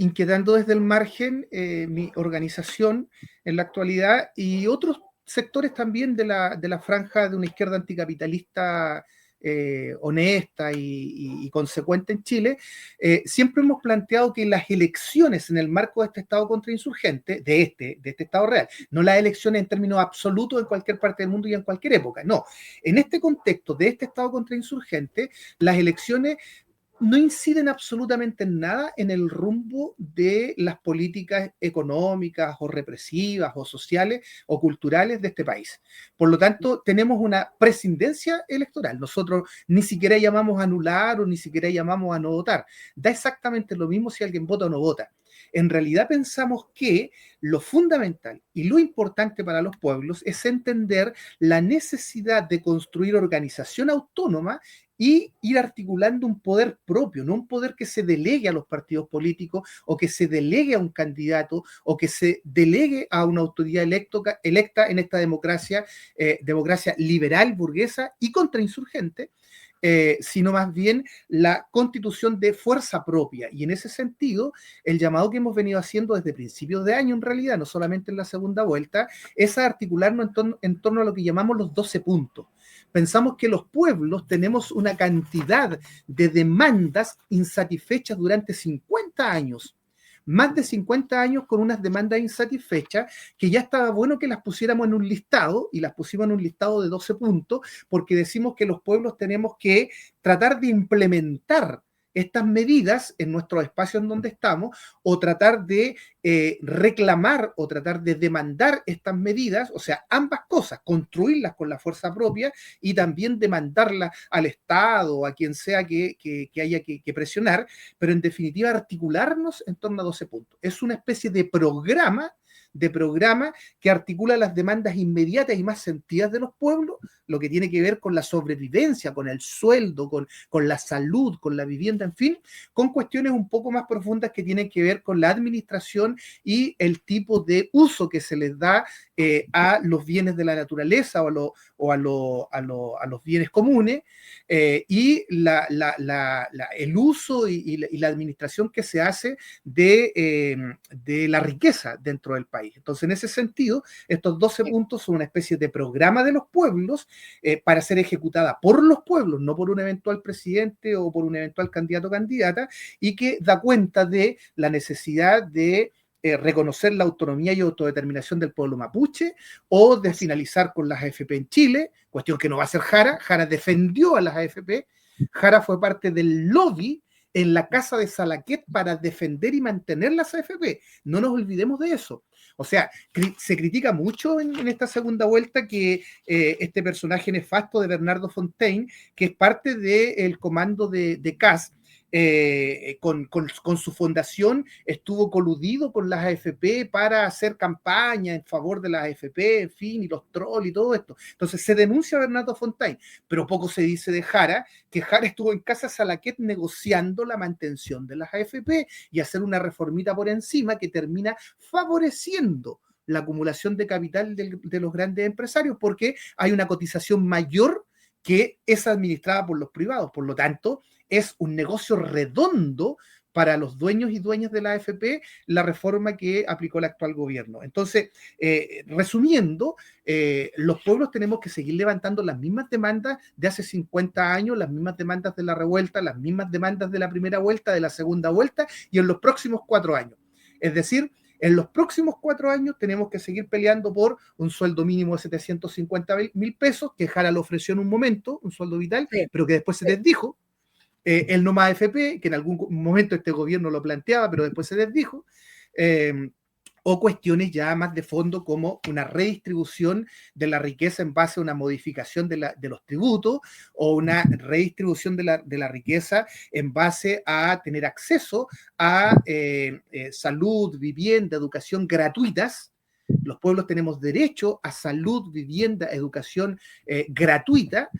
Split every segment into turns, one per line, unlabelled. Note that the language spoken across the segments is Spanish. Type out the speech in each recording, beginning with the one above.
inquietando desde el margen mi organización en la actualidad y otros sectores también de la franja de una izquierda anticapitalista honesta y consecuente en Chile, siempre hemos planteado que las elecciones en el marco de este Estado contrainsurgente, de este Estado real, no las elecciones en términos absolutos en cualquier parte del mundo y en cualquier época, no, en este contexto de este Estado contrainsurgente, las elecciones no inciden absolutamente en nada en el rumbo de las políticas económicas o represivas o sociales o culturales de este país. Por lo tanto, tenemos una prescindencia electoral. Nosotros ni siquiera llamamos a anular o ni siquiera llamamos a no votar. Da exactamente lo mismo si alguien vota o no vota. En realidad pensamos que lo fundamental y lo importante para los pueblos es entender la necesidad de construir organización autónoma y ir articulando un poder propio, no un poder que se delegue a los partidos políticos o que se delegue a un candidato o que se delegue a una autoridad electa en esta democracia, democracia liberal, burguesa y contrainsurgente, sino más bien la constitución de fuerza propia. Y en ese sentido, el llamado que hemos venido haciendo desde principios de año, en realidad, no solamente en la segunda vuelta, es a articularnos en torno a lo que llamamos los 12 puntos. Pensamos que los pueblos tenemos una cantidad de demandas insatisfechas durante 50 años, más de 50 años con unas demandas insatisfechas que ya estaba bueno que las pusiéramos en un listado, y las pusimos en un listado de 12 puntos, porque decimos que los pueblos tenemos que tratar de implementar estas medidas en nuestros espacios en donde estamos, o tratar de reclamar o tratar de demandar estas medidas, o sea, ambas cosas, construirlas con la fuerza propia y también demandarlas al Estado o a quien sea que haya que presionar, pero en definitiva articularnos en torno a 12 puntos. Es una especie de programa que articula las demandas inmediatas y más sentidas de los pueblos, lo que tiene que ver con la sobrevivencia, con el sueldo, con la salud, con la vivienda, en fin, con cuestiones un poco más profundas que tienen que ver con la administración y el tipo de uso que se les da a los bienes de la naturaleza o a los bienes comunes, y el uso y la administración que se hace de la riqueza dentro del país. Entonces, en ese sentido, estos 12 puntos son una especie de programa de los pueblos para ser ejecutada por los pueblos, no por un eventual presidente o por un eventual candidato o candidata, y que da cuenta de la necesidad de reconocer la autonomía y autodeterminación del pueblo mapuche, o de finalizar con las AFP en Chile, cuestión que no va a hacer Jara. Jara defendió a las AFP, Jara fue parte del lobby en la casa de Salaquet para defender y mantener las AFP. No nos olvidemos de eso. O sea, se critica mucho en esta segunda vuelta que este personaje nefasto de Bernardo Fontaine, que es parte del comando de CAS, con su fundación estuvo coludido con las AFP para hacer campaña en favor de las AFP, en fin, y los trolls y todo esto. Entonces se denuncia a Bernardo Fontaine, pero poco se dice de Jara, que Jara estuvo en casa Salaquet negociando la mantención de las AFP y hacer una reformita por encima que termina favoreciendo la acumulación de capital de los grandes empresarios, porque hay una cotización mayor que es administrada por los privados. Por lo tanto, es un negocio redondo para los dueños y dueñas de la AFP la reforma que aplicó el actual gobierno. Entonces, resumiendo, los pueblos tenemos que seguir levantando las mismas demandas de hace 50 años, las mismas demandas de la revuelta, las mismas demandas de la primera vuelta, de la segunda vuelta, y en los próximos 4 años. Es decir, en los próximos 4 años tenemos que seguir peleando por un sueldo mínimo de 750.000 pesos, que Jara lo ofreció en un momento, un sueldo vital, sí, pero que después se desdijo. El no más AFP, que en algún momento este gobierno lo planteaba, pero después se desdijo. O cuestiones ya más de fondo como una redistribución de la riqueza en base a una modificación de los tributos, o una redistribución de la riqueza en base a tener acceso a salud, vivienda, educación gratuitas, Los pueblos tenemos derecho a salud, vivienda, educación gratuita,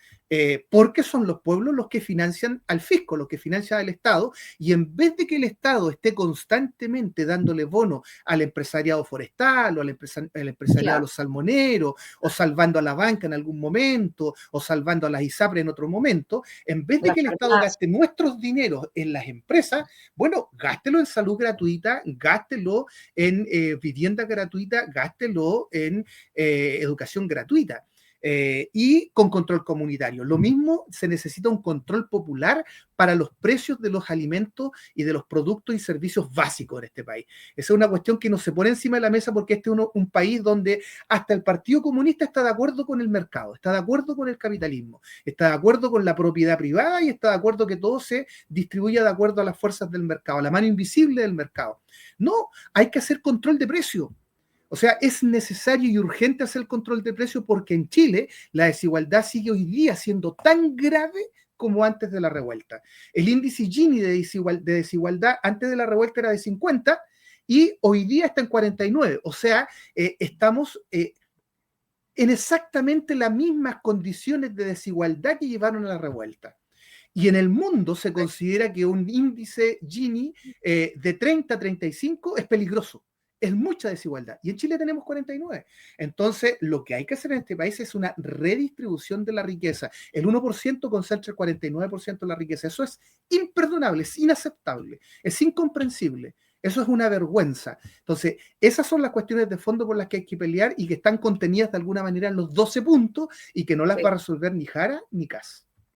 porque son los pueblos los que financian al fisco, los que financian al Estado, y en vez de que el Estado esté constantemente dándole bono al empresariado forestal o al empresariado de
Claro,
los salmoneros, o salvando a la banca en algún momento, o salvando a las ISAPRE en otro momento, en vez de
las
que el Estado
farmacias,
gaste nuestros dineros en las empresas, bueno, gástelo en salud gratuita, gástelo en vivienda gratuita, gástelo en educación gratuita. Y con control comunitario. Lo mismo, se necesita un control popular para los precios de los alimentos y de los productos y servicios básicos en este país. Esa es una cuestión que no se pone encima de la mesa porque este es un país donde hasta el Partido Comunista está de acuerdo con el mercado, está de acuerdo con el capitalismo, está de acuerdo con la propiedad privada y está de acuerdo que todo se distribuya de acuerdo a las fuerzas del mercado, a la mano invisible del mercado. No, hay que hacer control de precio. O sea, es necesario y urgente hacer el control de precios porque en Chile la desigualdad sigue hoy día siendo tan grave como antes de la revuelta. El índice Gini de desigualdad antes de la revuelta era de 50 y hoy día está en 49. O sea, estamos en exactamente las mismas condiciones de desigualdad que llevaron a la revuelta. Y en el mundo se considera que un índice Gini de 30 a 35 es peligroso. Es mucha desigualdad. Y en Chile tenemos 49. Entonces, lo que hay que hacer en este país es una redistribución de la riqueza. El 1% concentra el 49% de la riqueza. Eso es imperdonable, es inaceptable, es incomprensible. Eso es una vergüenza. Entonces, esas son las cuestiones de fondo por las que hay que pelear y que están contenidas de alguna manera en los 12 puntos y que no las va a resolver ni Jara ni Kass.